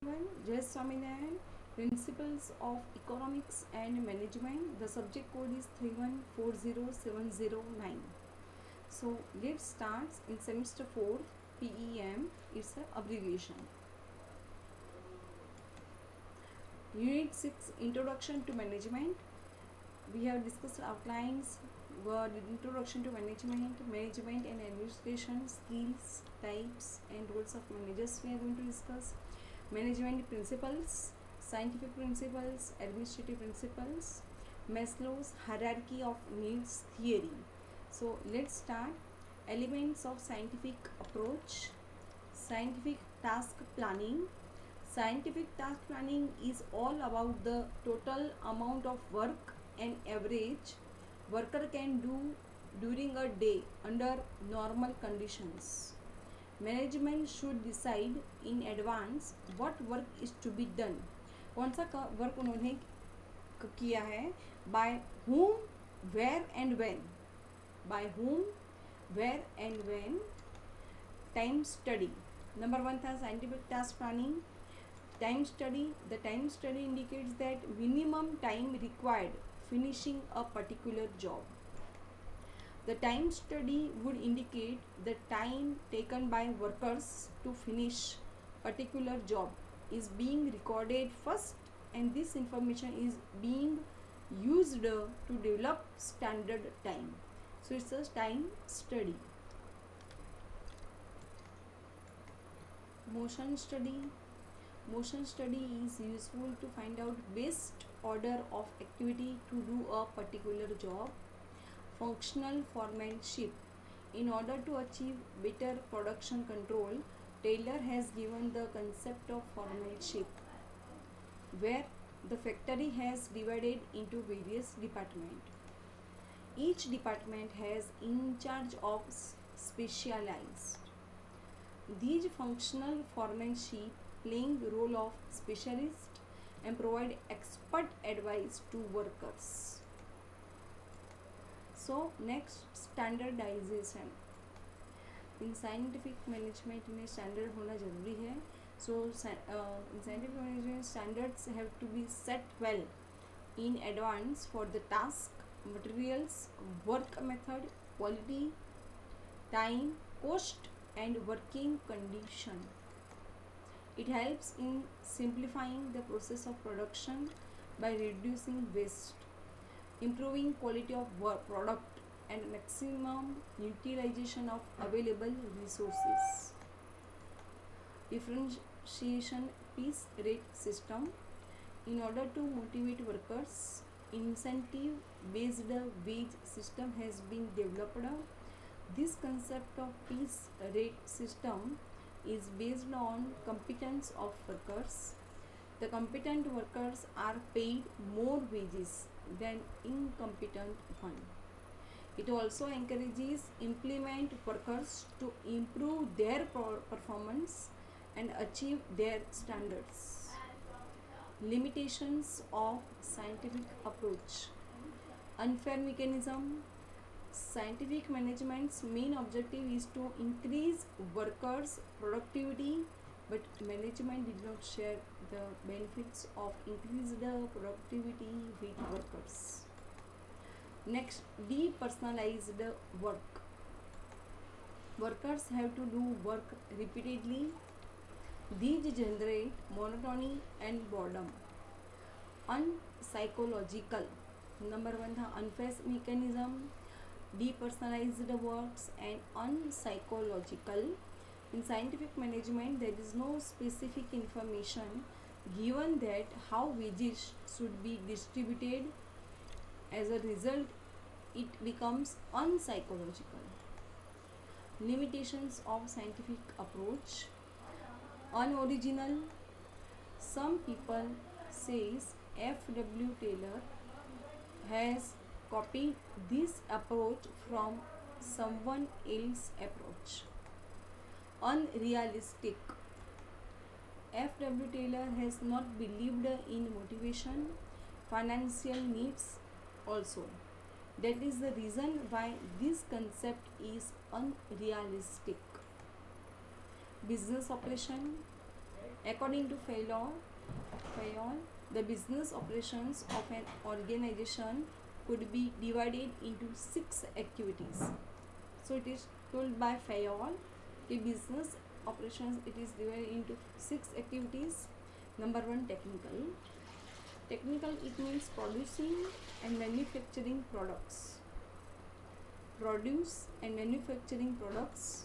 Jay Swaminarayan, Principles of Economics and Management. The subject code is 3140709. So let's start in semester 4 PEM. It's an abbreviation. Unit 6 Introduction to Management. We have discussed outlines, word introduction to management and administration, skills, types and roles of managers. We are going to discuss management principles, scientific principles, administrative principles, Maslow's hierarchy of needs theory. So let's start. Elements of scientific approach. Scientific task planning. Scientific task planning is all about the total amount of work an average worker can do during a day under normal conditions. Management should decide in advance what work is to be done. कौन सा work उन्होंने किया है, by whom, where and when. By whom, where and when. Time study. Number 1 था scientific task planning. Time study. The time study indicates that minimum time required finishing a particular job. The time study would indicate the time taken by workers to finish particular job is being recorded first, and this information is being used to develop standard time. So it's a time study. Motion study. Motion study is useful to find out best order of activity to do a particular job. Functional foremanship. In order to achieve better production control, Taylor has given the concept of foremanship, where the factory has divided into various departments. Each department has in charge of specialized. These functional foremanship playing the role of specialist and provide expert advice to workers. So next, standardization. In scientific management में standard होना जरूरी है. So in scientific management, standards have to be set well in advance for the task, materials, work method, quality, time, cost and working condition. It helps in simplifying the process of production by reducing waste, improving quality of work product and maximum utilization of available resources. Differentiation piece rate system. In order to motivate workers, incentive based wage system has been developed. This concept of piece rate system is based on competence of workers. The competent workers are paid more wages than incompetent one. It also encourages implement workers to improve their performance and achieve their standards. Limitations of scientific approach. Unfair mechanism. Scientific management's main objective is to increase workers' productivity, but management did not share the benefits of increased productivity with workers. Next, depersonalized work. Workers have to do work repeatedly. These generate monotony and boredom. Unpsychological. Number 1 था unfair mechanism, depersonalized works and unpsychological. In scientific management, there is no specific information given that how wages should be distributed. As a result, it becomes unpsychological. Limitations of scientific approach. Unoriginal. Some people says F.W. Taylor has copied this approach from someone else's approach. Unrealistic. F.W. Taylor has not believed in motivation, financial needs also. That is the reason why this concept is unrealistic. Business operation. According to Fayol, the business operations of an organization could be divided into 6 activities. So it is told by Fayol, the business operations it is divided into 6 activities. Number 1, technical. Technical, it means producing and manufacturing products. Produce and manufacturing products.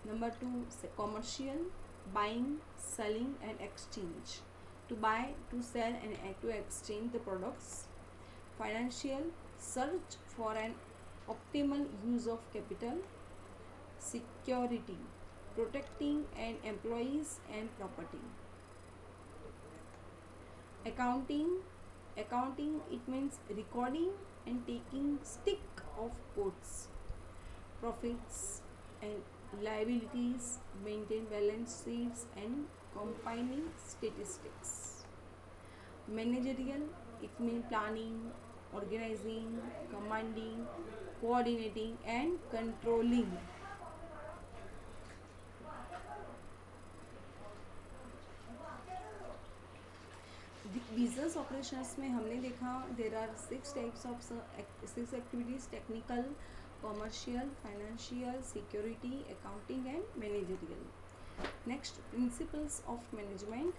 Number 2, commercial, buying, selling and exchange. To buy, to sell and to exchange the products. Financial, search for an optimal use of capital. Security, protecting an employees and property. Accounting, it means recording and taking stick of quotes. Profits and liabilities, maintain balance sheets and compiling statistics. Managerial, it means planning, organizing, commanding, coordinating and controlling. Business operations में हमने देखा there are 6 types of 6 activities: technical, commercial, financial, security, accounting and managerial. Next, principles of management.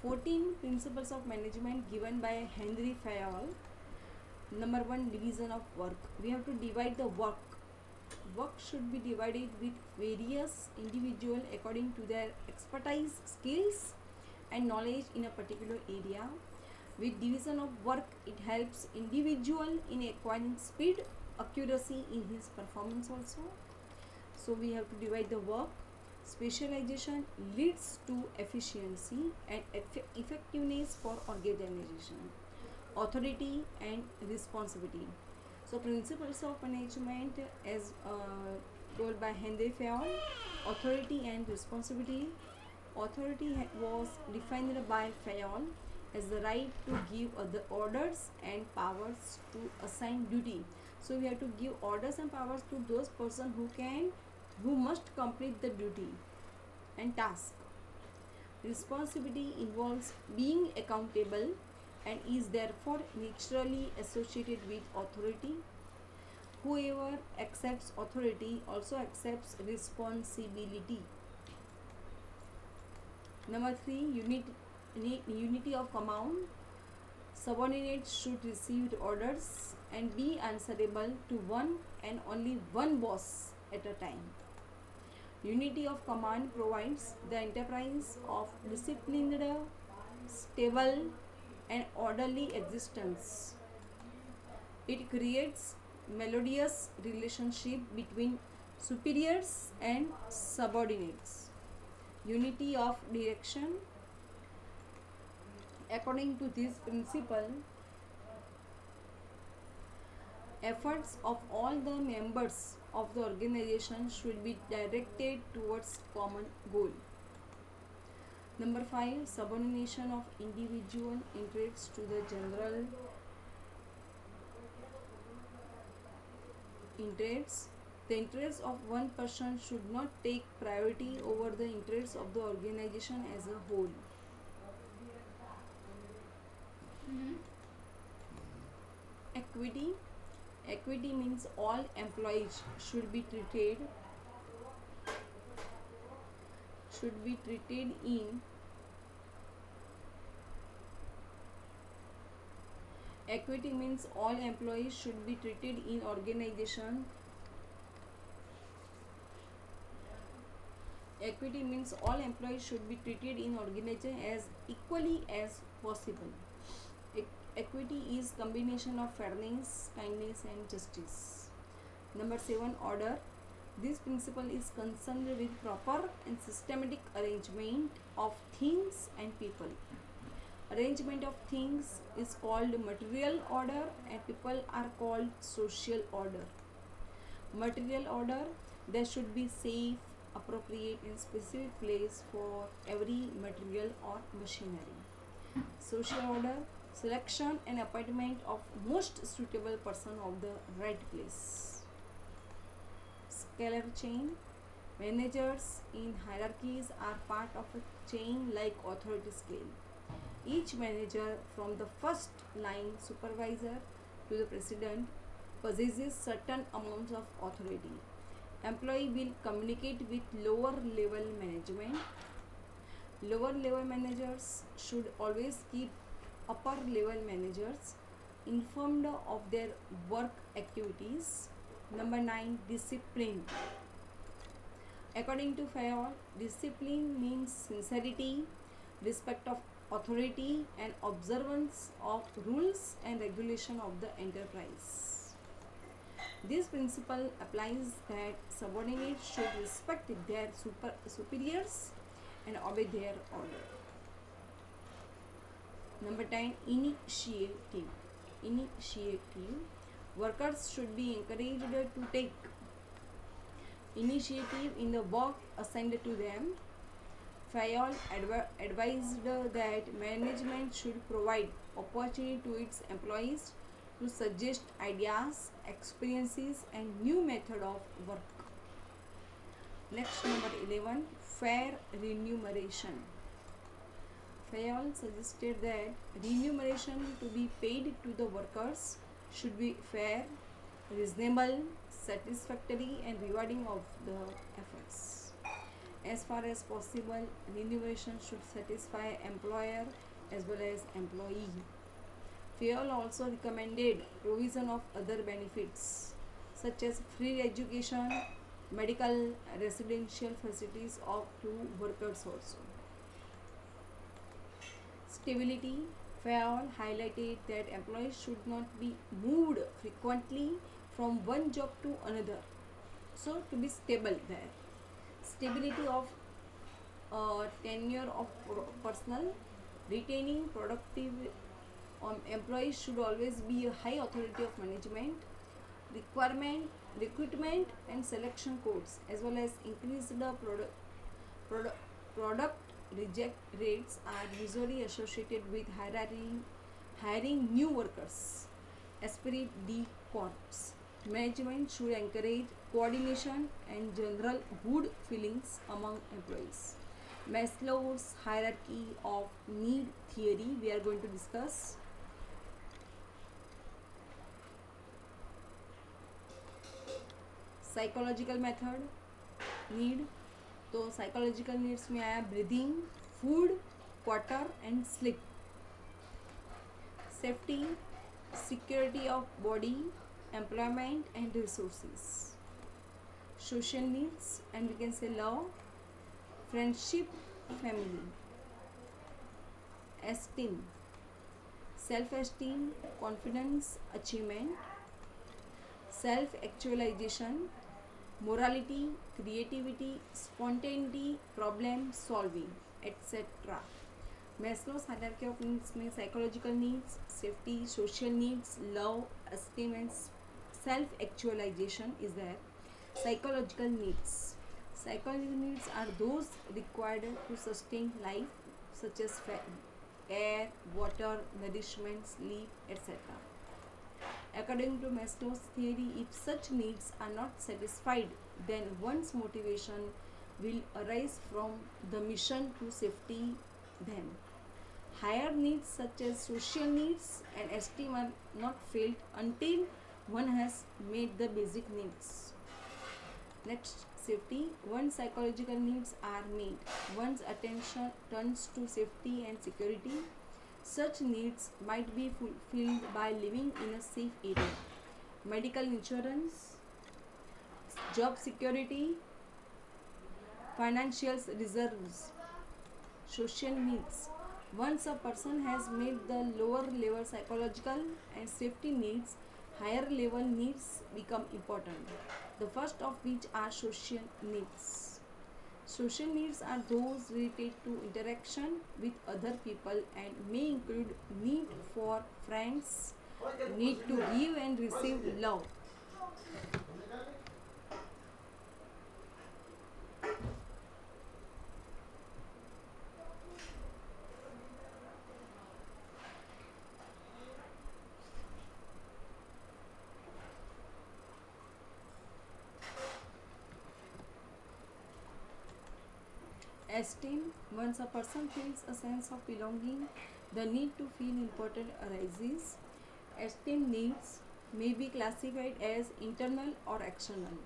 14 principles of management given by Henry Fayol. Number 1, division of work. We have to divide the work. Work should be divided with various individuals according to their expertise, skills and knowledge in a particular area. With division of work, it helps individual in acquiring speed, accuracy in his performance also. So we have to divide the work. Specialization leads to efficiency and effectiveness for organization. Authority and responsibility. So principles of management as told by Henry Fayol. Authority and responsibility. Authority was defined by Fayol as the right to give the orders and powers to assign duty. So we have to give orders and powers to those person who must complete the duty and task. Responsibility involves being accountable and is therefore naturally associated with authority. Whoever accepts authority also accepts responsibility. Number 3, unity of command. Subordinates should receive orders and be answerable to one and only one boss at a time. Unity of command provides the enterprise of disciplined, stable and orderly existence. It creates melodious relationship between superiors and subordinates. Unity of direction. According to this principle, efforts of all the members of the organization should be directed towards common goal. Number 5, subordination of individual interests to the general interests. The interests of one person should not take priority over the interests of the organization as a whole. Equity. Equity means all employees should be treated in equity means all employees should be treated in organization. Equity means all employees should be treated in organization as equally as possible. Equity is combination of fairness, kindness and justice. Number 7, order. This principle is concerned with proper and systematic arrangement of things and people. Arrangement of things is called material order and people are called social order. Material order, there should be safe, appropriate and specific place for every material or machinery. Social order, selection and appointment of most suitable person of the right place. Scalar chain. Managers in hierarchies are part of a chain like authority scale. Each manager, from the first line supervisor to the president, possesses certain amounts of authority. Employee will communicate with lower level management. Lower level managers should always keep upper level managers informed of their work activities. Number 9, discipline. According to Fayol, discipline means sincerity, respect of authority, and observance of rules and regulation of the enterprise. This principle applies that subordinates should respect their superiors and obey their order. Number 10, initiative. Initiative. Workers should be encouraged to take initiative in the work assigned to them. Fayol advised that management should provide opportunity to its employees to suggest ideas, experiences, and new method of work. Next, number 11, fair remuneration. Fayol suggested that remuneration to be paid to the workers should be fair, reasonable, satisfactory, and rewarding of the efforts. As far as possible, remuneration should satisfy employer as well as employee. Fayol also recommended provision of other benefits such as free education, medical, residential facilities to workers also. Stability. Fayol highlighted that employees should not be moved frequently from one job to another. So to be stable there. Stability of tenure of personnel. Retaining productive employees should always be a high authority of management. Recruitment and selection codes, as well as increased product reject rates are usually associated with hiring new workers. Esprit de corps. Management should encourage coordination and general good feelings among employees. Maslow's hierarchy of need theory we are going to discuss. Psychological method need, तो psychological needs में आया breathing, food, quarter and sleep. Safety, security of body, employment and resources. Social needs and we can say love, friendship, family. Esteem, self esteem, confidence, achievement. Self actualization, morality, creativity, spontaneity, problem solving, etc. Maslow's hierarchy of needs में psychological needs, safety, social needs, love, esteem and self actualization is there. Psychological needs. Psychological needs are those required to sustain life, such as air, water, nourishment, sleep, etc. According to Maslow's theory, if such needs are not satisfied, then one's motivation will arise from the mission to safety them. Higher needs such as social needs and esteem are not felt until one has met the basic needs. Next, safety. Once psychological needs are met, one's attention turns to safety and security. Such needs might be fulfilled by living in a safe area. Medical insurance, job security, financial reserves. Social needs. Once a person has met the lower level psychological and safety needs, higher level needs become important. The first of which are social needs. Social needs are those related to interaction with other people and may include need for friends, need to give and receive love. esteem. Once a person feels a sense of belonging, the need to feel important arises. Esteem needs may be classified as internal or external.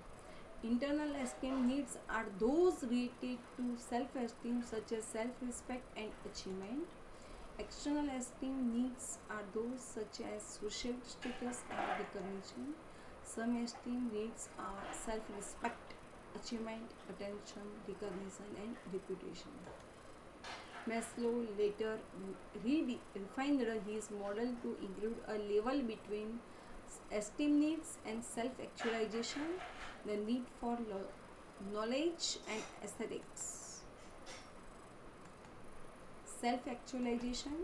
Internal esteem needs are those related to self-esteem, such as self-respect and achievement. External esteem needs are those such as social status and recognition. Some esteem needs are self-respect, achievement, attention, recognition, and reputation. Maslow later refined his model to include a level between esteem needs and self-actualization, the need for knowledge and aesthetics. Self-actualization.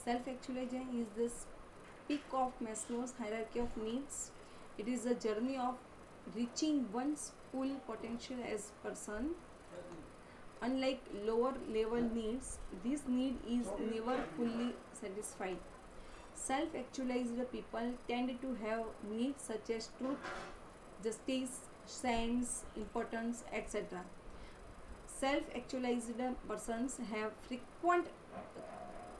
Self-actualization is the peak of Maslow's hierarchy of needs. It is a journey of reaching one's full potential as person. Unlike lower level needs, this need is never fully satisfied. Self-actualized people tend to have needs such as truth, justice, sense, importance, etc. Self-actualized persons have frequent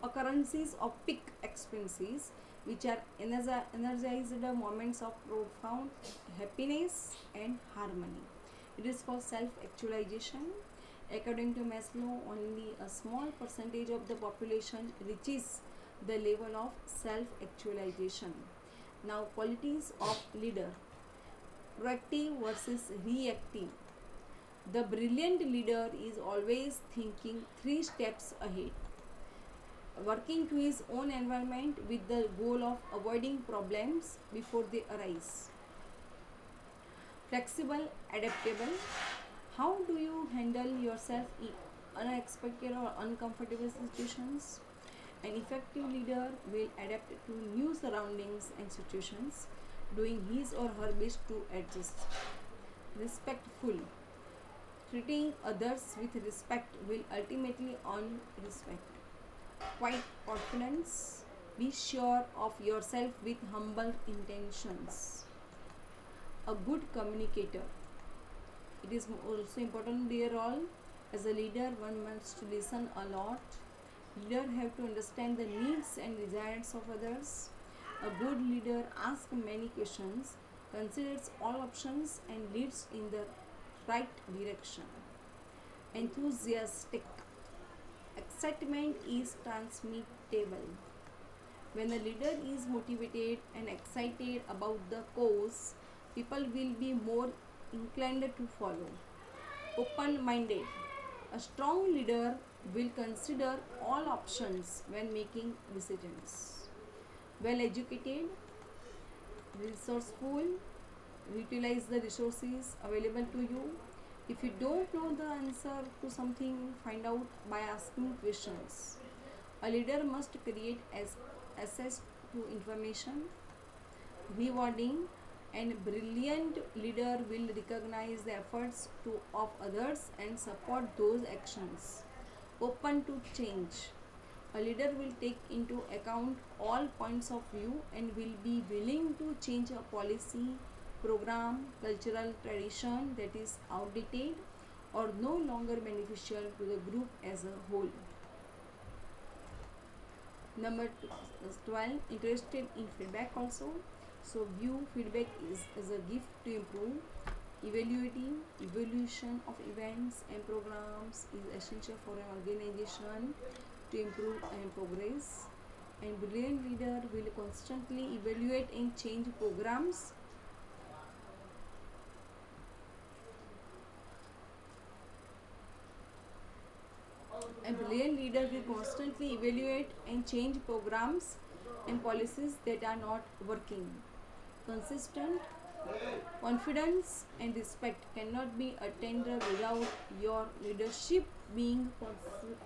occurrences of peak experiences, which are energized moments of profound happiness and harmony. It is called self-actualization. According to Maslow, only a small percentage of the population reaches the level of self-actualization. Now, qualities of leader: proactive versus reactive. The brilliant leader is always thinking 3 steps ahead, working to his own environment with the goal of avoiding problems before they arise. Flexible, adaptable. How do you handle yourself in unexpected or uncomfortable situations? An effective leader will adapt to new surroundings and situations, doing his or her best to adjust. Respectful. Treating others with respect will ultimately earn respect. Quiet confidence. Be sure of yourself with humble intentions. A good communicator. It is also important, dear all, as a leader one must listen a lot. Leaders have to understand the needs and desires of others. A good leader asks many questions, considers all options, and leads in the right direction. Enthusiastic. Excitement is transmittable. When a leader is motivated and excited about the cause, people will be more inclined to follow. Open-minded. A strong leader will consider all options when making decisions. Well-educated, resourceful, utilize the resources available to you. If you don't know the answer to something, find out by asking questions. A leader must create access to information. Rewarding and brilliant leader will recognize the efforts of others and support those actions. Open to change. A leader will take into account all points of view and will be willing to change a policy, program, cultural tradition that is outdated or no longer beneficial to the group as a whole. Number 12, interested in feedback also. So view feedback is a gift to improve. Evaluation of events and programs is essential for an organization to improve and progress. And brilliant leader will constantly evaluate and change programs. A brilliant leader will constantly evaluate and change programs and policies that are not working. Consistent. Confidence and respect cannot be attained without your leadership being consistent.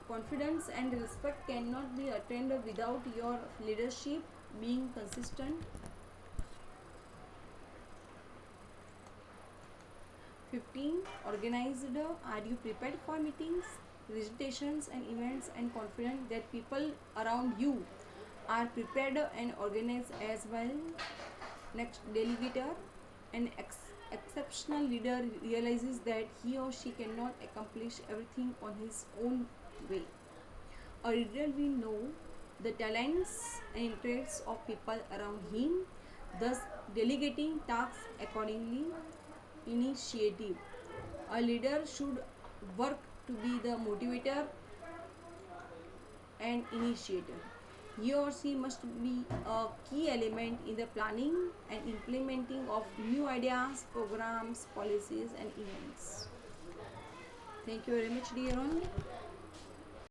Confidence and respect cannot be attained without your leadership being consistent. 15. Organized. Are you prepared for meetings? presentations and events and confident that people around you are prepared and organized as well. Next, delegator. An exceptional leader realizes that he or she cannot accomplish everything on his own way. A leader will know the talents and interests of people around him, thus delegating tasks accordingly. Initiative. A leader should work to be the motivator and initiator. He or she must be a key element in the planning and implementing of new ideas, programs, policies, and events. Thank you very much, dear one.